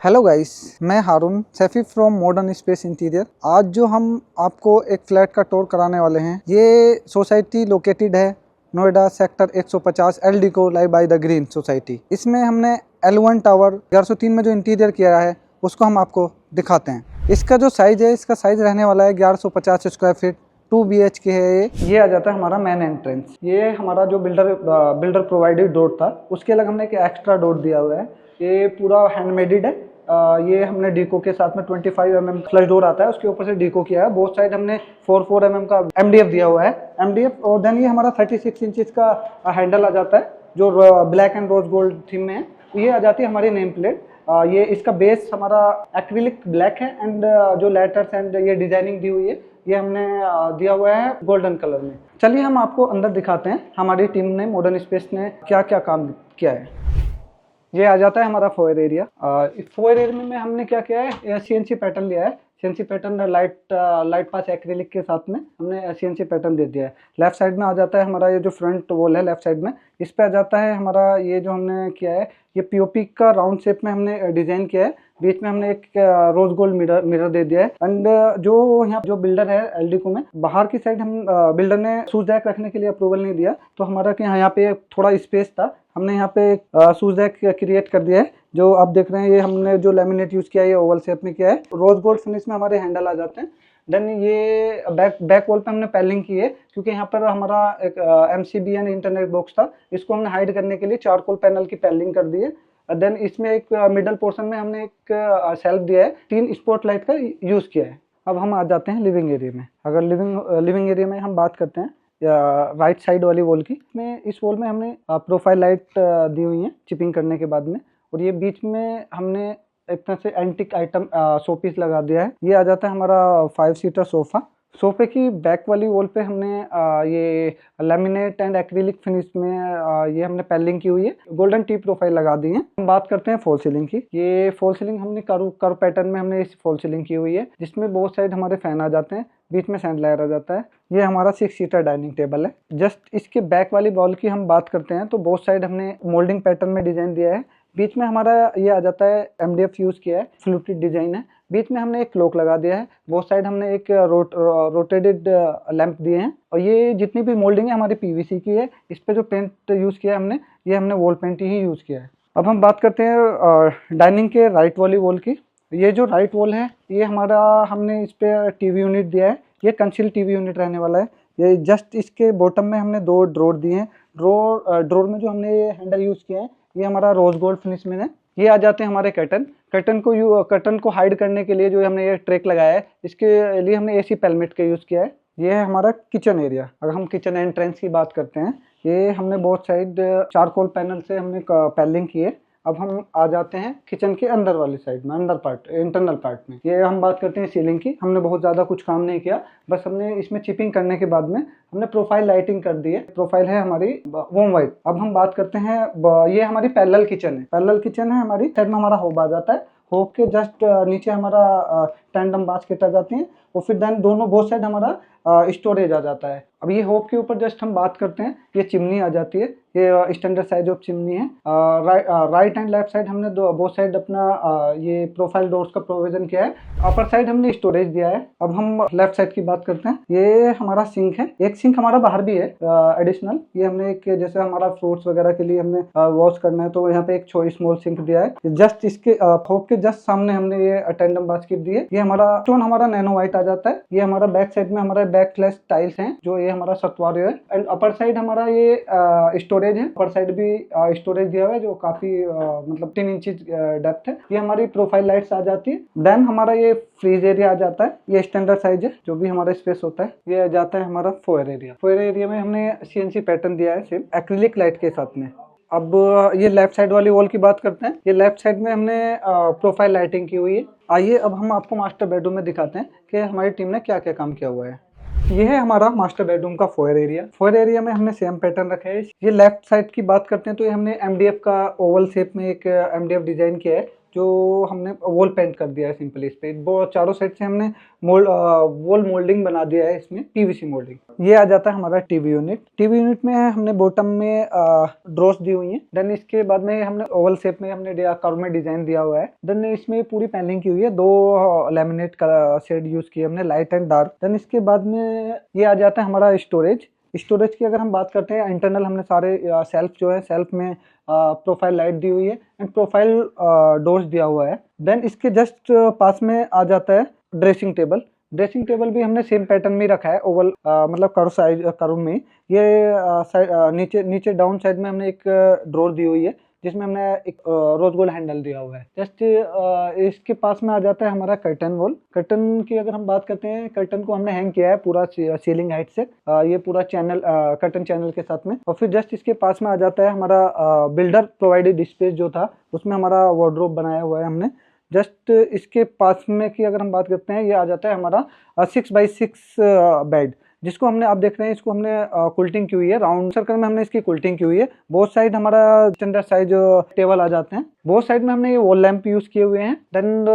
Hello guys, मैं Haroon Saifi from modern space interior. आज जो हम आपको एक फ्लैट का टूर कराने वाले हैं, ये सोसाइटी लोकेटेड है Noida sector 150 Eldeco live by the green society. इसमें हमने L1 टावर 1103 में जो इंटीरियर किया है उसको हम आपको दिखाते हैं। इसका जो साइज है, इसका साइज रहने वाला है 1150 स्क्वायर फीट, 2 BHK है। ये आ जाता है हमारा मेन एंट्रेंस। ये हमारा जो बिल्डर प्रोवाइडेड डोर था, उसके अलग हमने एक एक्स्ट्रा डोर दिया हुआ है। ये पूरा हैंडमेडेड है। ये हमने डीको के साथ में 25 mm फ्लश डोर आता है, उसके ऊपर से डीको किया है। बोथ साइड हमने 4 mm का MDF दिया हुआ है, MDF। और देन ये हमारा 36 इंचेस का हैंडल आ जाता है, जो black and rose gold theme में है। ये आ जाती है हमारी नेम प्लेट। ये इसका बेस हमारा एक्रिलिक ब्लैक है एंड जो लेटर्स एंड ये डिजाइनिंग दी हुई है, ये हमने दिया हुआ है गोल्डन कलर में। चलिए हम आपको अंदर दिखाते हैं हमारी टीम ने, मॉडर्न स्पेस ने क्या क्या काम किया है। ये आ जाता है हमारा फोयर एरिया। इस फोयर एरिया में हमने क्या किया है, CNC पैटर्न लिया है। CNC pattern light pass acrylic के साथ में हमने CNC पैटर्न दे दिया है। लेफ्ट साइड में आ जाता है हमारा ये जो फ्रंट वॉल है, लेफ्ट साइड में इस पे आ जाता है हमारा ये जो हमने किया है, ये POP का राउंड शेप में हमने डिजाइन किया है। बीच में हमने एक रोज गोल्ड मिरर दे दिया है। एंड जो यहाँ जो बिल्डर है एलडीको में, बाहर की साइड हम बिल्डर ने शूज रैक रखने के लिए अप्रूवल नहीं दिया, तो हमारा यहाँ पे थोड़ा स्पेस था, हमने यहाँ पे शूज रैक क्रिएट कर दिया है। जो आप देख रहे हैं, ये हमने जो लैमिनेट यूज किया है, ये ओवल शेप में किया है। रोज गोल्ड फिनिश में हमारे हैंडल आ जाते हैं। देन ये बैक वॉल पे हमने पैलिंग की है, क्योंकि यहाँ पर हमारा एक MCBN इंटरनेट बॉक्स था, इसको हमने हाइड करने के लिए चारकोल पैनल की पैलिंग कर दी है। देन इसमें एक मिडल पोर्शन में हमने एक सेल्फ दिया है, 3 स्पॉट लाइट का यूज किया है। अब हम आ जाते हैं लिविंग एरिया में। अगर लिविंग एरिया में हम बात करते हैं राइट साइड वाली वॉल की, में इस वॉल में हमने प्रोफाइल लाइट दी हुई है चिपिंग करने के बाद में। और ये बीच में हमने एक तरह से एंटिक आइटम शोपीस लगा दिया है। ये आ जाता है हमारा 5 सीटर सोफा। सोफे की बैक वाली वॉल पे हमने ये लैमिनेट एंड एक्रिलिक फिनिश में ये हमने पैलिंग की हुई है, गोल्डन टी प्रोफाइल लगा दी है। हम बात करते हैं फॉल सीलिंग की। ये फॉल सीलिंग हमने कर्व पैटर्न में हमने इस फॉल सीलिंग की हुई है, जिसमें बोथ साइड हमारे फैन आ जाते हैं, बीच में सैंडलायर आ जाता है। ये हमारा 6 सीटर डाइनिंग टेबल है। जस्ट इसके बैक वाली वॉल की हम बात करते हैं, तो बोथ साइड हमने मोल्डिंग पैटर्न में डिजाइन दिया है। बीच में हमारा ये आ जाता है MDF यूज किया है, फ्लूटेड डिजाइन है। बीच में हमने एक क्लॉक लगा दिया है। बोथ साइड हमने एक रोटेटेड लैंप दिए हैं। और ये जितनी भी मोल्डिंग है हमारी PVC की है। इस पे जो पेंट यूज किया है हमने, ये हमने वॉल पेंट ही यूज किया है। अब हम बात करते हैं डाइनिंग के राइट वाली वॉल की। ये जो राइट वॉल है, ये हमारा हमने इस पे TV यूनिट दिया है। ये कंसील TV यूनिट रहने वाला है। ये जस्ट इसके बॉटम में हमने 2 ड्रॉर दिए हैं। ड्रॉर में जो हमने ये हैंडल यूज किया है, ये हमारा रोज गोल्ड फिनिश में है। ये आ जाते हैं हमारे कर्टन को हाइड करने के लिए जो हमने ये ट्रैक लगाया है, इसके लिए हमने AC पेलमेट का यूज किया है। ये है हमारा किचन एरिया। अगर हम किचन एंट्रेंस की बात करते हैं, ये हमने बोथ साइड चारकोल पैनल से हमने पैलिंग की है। अब हम आ जाते हैं किचन के अंदर वाली साइड में, इंटरनल पार्ट में। ये हम बात करते हैं सीलिंग की। हमने बहुत ज़्यादा कुछ काम नहीं किया, बस हमने इसमें चिपिंग करने के बाद में हमने प्रोफाइल लाइटिंग कर दी है। प्रोफाइल है हमारी वॉर्म वाइट। अब हम बात करते हैं, ये हमारी पैरेलल किचन है। पैरेलल किचन है हमारी, साइड में हमारा होब आ जाता है। होब के जस्ट नीचे हमारा टैंडम बास्केट आ जाती है। और फिर देन दोनों बोथ साइड हमारा स्टोरेज आ जाता है। अब ये होब के ऊपर जस्ट हम बात करते हैं, ये चिमनी आ जाती है। ये स्टैंडर्ड साइज ऑफ चिमनी है। राइट एंड लेफ्ट साइड हमने बोथ साइड अपना ये प्रोफाइल डोर्स का प्रोविजन किया है। अपर साइड हमने स्टोरेज दिया है। अब हम लेफ्ट साइड की बात करते हैं। ये हमारा सिंक है। एक सिंक हमारा बाहर भी है एडिशनल। ये हमने एक, जैसे हमारा फ्रूट्स वगैरह के लिए हमने वॉश करना है, तो यहाँ पे एक स्मॉल सिंक दिया है। जस्ट इसके होब के जस्ट सामने हमने ये टेंडम बास्केट दी है। ये हमारा स्टोन हमारा नैनो व्हाइट आ जाता है। ये हमारा बैक साइड में हमारा बैकलेस टाइल्स हैं, जो ये हमारा सत्वार्य है। एंड अपर साइड हमारा ये स्टोरेज है। अपर साइड भी स्टोरेज दिया हुआ है, जो काफी मतलब 3 इंचेस डेप्थ है। ये हमारी प्रोफाइल लाइट्स आ जाती है। देन हमारा ये फ्रीज एरिया आ जाता है। ये स्टैंडर्ड साइज है, जो भी हमारा स्पेस होता है। ये आ जाता है हमारा फोयर एरिया। फोयर एरिया में हमने CNC पैटर्न दिया है, सिर्फ एक्रिलिक लाइट के साथ में। अब ये लेफ्ट साइड वाली वॉल की बात करते हैं। ये लेफ्ट साइड में हमने प्रोफाइल लाइटिंग की हुई है। आइए अब हम आपको मास्टर बेडरूम में दिखाते हैं कि हमारी टीम ने क्या क्या काम किया हुआ है। ये है हमारा मास्टर बेडरूम का फोयर एरिया। फोयर एरिया में हमने सेम पैटर्न रखा है। ये लेफ्ट साइड की बात करते हैं, तो ये हमने MDF का ओवल शेप में एक MDF डिजाइन किया है, जो हमने वॉल पेंट कर दिया है सिंपली इस पे। वो चारों साइड से हमने वॉल मोल्डिंग बना दिया है इसमें, पीवीसी मोल्डिंग। ये आ जाता है हमारा टीवी यूनिट। टीवी यूनिट में हमने बॉटम में ड्रॉस दी हुई है। देन इसके बाद में हमने ओवल शेप में हमने कर्व में डिजाइन दिया हुआ है। देन इसमें पूरी पैनलिंग की हुई है, 2 लैमिनेट का शेड यूज किया हमने, लाइट एंड डार्क। देन इसके बाद में ये आ जाता है हमारा स्टोरेज। स्टोरेज की अगर हम बात करते हैं, इंटरनल हमने सारे सेल्फ जो है, सेल्फ में प्रोफाइल लाइट दी हुई है एंड प्रोफाइल डोर्स दिया हुआ है। देन इसके जस्ट पास में आ जाता है ड्रेसिंग टेबल। ड्रेसिंग टेबल भी हमने सेम पैटर्न में रखा है, ओवल मतलब कर्व साइज कर्व में। ये नीचे नीचे डाउन साइड में हमने एक ड्रॉर दी हुई है जिसमें हमने एक रोज गोल्ड हैंडल दिया हुआ है। जस्ट इसके पास में आ जाता है हमारा कर्टन वॉल। कर्टन की अगर हम बात करते हैं, कर्टन को हमने हैंग किया है पूरा सीलिंग हाइट से, ये पूरा चैनल कर्टन चैनल के साथ में। और फिर जस्ट इसके पास में आ जाता है हमारा बिल्डर प्रोवाइडेड स्पेस जो था, उसमें हमारा वार्डरोब बनाया हुआ है हमने। जस्ट इसके पास में की अगर हम बात करते हैं, ये आ जाता है हमारा 6x6 बेड, जिसको हमने, आप देख रहे हैं इसको हमने कुल्टिंग की हुई है, राउंड सर्कल में हमने इसकी कुल्टिंग की हुई है। बोथ साइड हमारा स्टैंडर्ड साइज टेबल आ जाते हैं। बोथ साइड में हमने ये वॉल लैंप यूज किए हुए हैं। देन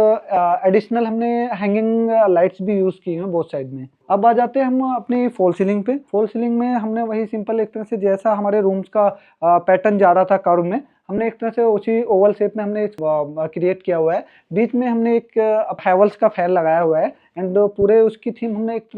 एडिशनल हमने हैंगिंग लाइट्स भी यूज की हैं बोथ साइड में। अब आ जाते हैं हम अपनी फॉल सीलिंग पे। फॉल सीलिंग में हमने वही सिंपल एक तरह से जैसा हमारे रूम्स का पैटर्न जा रहा था कर्व में, हमने एक तरह से उसी ओवल शेप में हमने क्रिएट किया हुआ है। बीच में हमने एक हैवल्स का फैन लगाया हुआ है एंड पूरे उसकी थीम हमने एक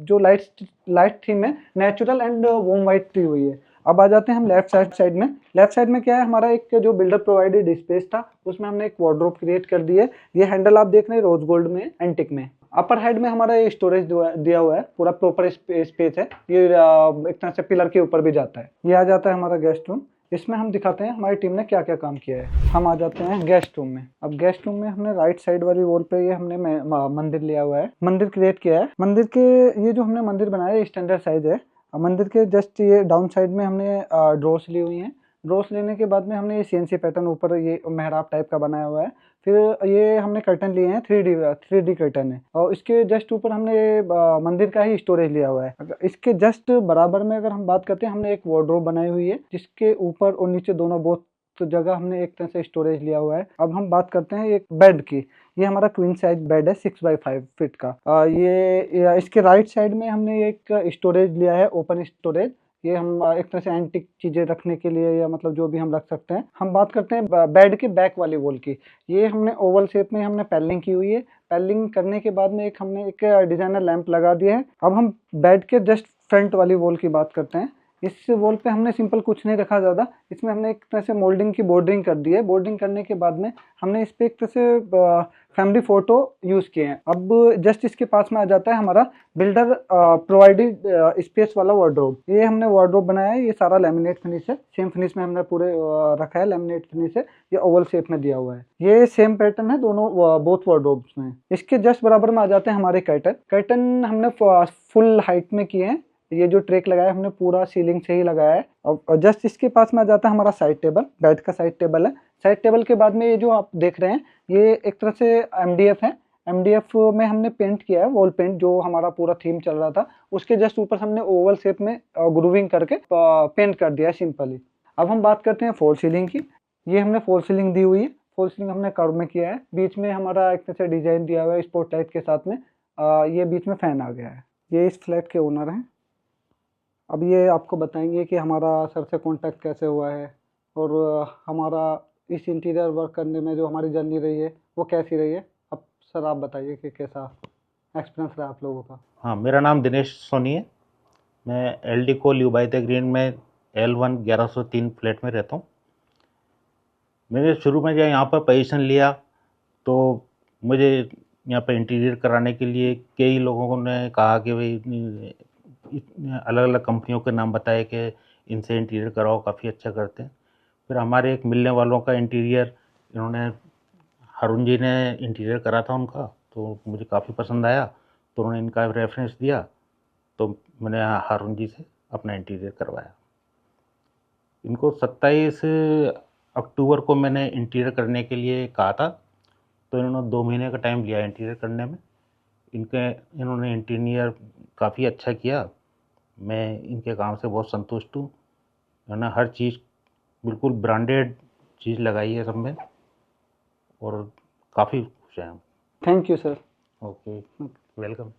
जो लाइट थीम है, नेचुरल एंड वॉर्म वाइट दी हुई है। अब आ जाते हैं हम लेफ्ट साइड में। लेफ्ट साइड में क्या है, हमारा एक जो बिल्डर प्रोवाइडेड स्पेस था, उसमें हमने एक वार्डरोब क्रिएट कर दी है। ये हैंडल आप देख रहे हैं रोज गोल्ड में, एंटिक में। अपर हेड में हमारा ये स्टोरेज दिया हुआ है, पूरा प्रॉपर स्पेस है। ये एक तरह से पिलर के ऊपर भी जाता है। ये आ जाता है हमारा गेस्ट रूम। इसमें हम दिखाते हैं हमारी टीम ने क्या क्या काम किया है। हम आ जाते हैं गेस्ट रूम में। अब गेस्ट रूम में हमने राइट साइड वाली वॉल पे ये हमने मंदिर लिया हुआ है, मंदिर क्रिएट किया है। मंदिर के ये जो हमने मंदिर बनाया है स्टैंडर्ड साइज है। मंदिर के जस्ट ये डाउन साइड में हमने ड्रॉस ली हुई हैं। ड्रॉस लेने के बाद में हमने ये सीएनसी पैटर्न ऊपर ये मेहराब टाइप का बनाया हुआ है। फिर ये हमने कर्टन लिए हैं, 3D कर्टन है। और इसके जस्ट ऊपर हमने मंदिर का ही स्टोरेज लिया हुआ है। इसके जस्ट बराबर में अगर हम बात करते हैं, हमने एक वार्डरोब बनाई हुई है जिसके ऊपर और नीचे दोनों बोथ जगह हमने एक तरह से स्टोरेज लिया हुआ है। अब हम बात करते हैं एक बेड की। ये हमारा क्वीन साइज बेड है 6x5 फीट का। इसके राइट साइड में हमने एक स्टोरेज लिया है, ओपन स्टोरेज। ये हम एक तरह से एंटिक चीजें रखने के लिए या मतलब जो भी हम रख सकते हैं। हम बात करते हैं बेड के बैक वाली वॉल की। ये हमने ओवल शेप में हमने पैनलिंग की हुई है। पैनलिंग करने के बाद में हमने एक डिजाइनर लैंप लगा दिया है। अब हम बेड के जस्ट फ्रंट वाली वॉल की बात करते हैं। इस वॉल पे हमने सिंपल कुछ नहीं रखा ज़्यादा, इसमें हमने एक तरह से मोल्डिंग की बॉर्डरिंग कर दी है। बॉर्डरिंग करने के बाद में हमने इस पे एक तरह से फैमिली फोटो यूज किए हैं। अब जस्ट इसके पास में आ जाता है हमारा बिल्डर प्रोवाइडेड स्पेस वाला वार्डरोब। ये हमने वार्डरोब बनाया है, ये सारा लैमिनेट फिनिश है, सेम फिनिश में हमने पूरे रखा है, लैमिनेट फिनिश है। ये ओवल शेप में दिया हुआ है, ये सेम पैटर्न है दोनों बोथ वार्डरोब्स में। इसके जस्ट बराबर में आ जाते हैं हमारे कर्टन। कर्टन हमने फुल हाइट में किए हैं। ये जो ट्रेक लगाया हमने पूरा सीलिंग से ही लगाया है। और जस्ट इसके पास में आ जाता है हमारा साइड टेबल, बेड का साइड टेबल है। साइड टेबल के बाद में ये जो आप देख रहे हैं, ये एक तरह से एमडीएफ है। एमडीएफ में हमने पेंट किया है, वॉल पेंट, जो हमारा पूरा थीम चल रहा था उसके जस्ट ऊपर हमने ओवल शेप में ग्रूविंग करके पेंट कर दिया है सिंपली। अब हम बात करते हैं फॉल सीलिंग की। ये हमने फॉल सीलिंग दी हुई है। फॉल सीलिंग हमने कर्व में किया है। बीच में हमारा एक तरह से डिजाइन दिया हुआ है स्पॉट लाइट के साथ में। ये बीच में फैन आ गया है। ये इस फ्लैट के ओनर हैं। अब ये आपको बताएंगे कि हमारा सर से कांटेक्ट कैसे हुआ है और हमारा इस इंटीरियर वर्क करने में जो हमारी जर्नी रही है वो कैसी रही है। अब सर आप बताइए कि कैसा एक्सपीरियंस रहा आप लोगों का। हाँ, मेरा नाम दिनेश सोनी है। मैं LD को ल्यूबाइते ग्रीन में L1 1103 फ्लैट में रहता हूँ। मैंने शुरू में जब यहाँ पर पोजीशन लिया तो मुझे यहाँ पर इंटीरियर कराने के लिए कई लोगों ने कहा कि भाई अलग अलग कंपनियों के नाम बताए कि इनसे इंटीरियर कराओ, काफ़ी अच्छा करते हैं। फिर हमारे एक मिलने वालों का इंटीरियर इन्होंने, हारून जी ने इंटीरियर करा था उनका, तो मुझे काफ़ी पसंद आया, तो उन्होंने इनका रेफरेंस दिया, तो मैंने हारून जी से अपना इंटीरियर करवाया। इनको 27 अक्टूबर को मैंने इंटीरियर करने के लिए कहा था, तो इन्होंने 2 महीने का टाइम लिया इंटीरियर करने में। इन्होंने इंटीरियर काफ़ी अच्छा किया। मैं इनके काम से बहुत संतुष्ट हूँ। इन्होंने हर चीज़ बिल्कुल ब्रांडेड चीज़ लगाई है सब में। और काफ़ी खुश हैं हम। Thank you sir. Okay, welcome.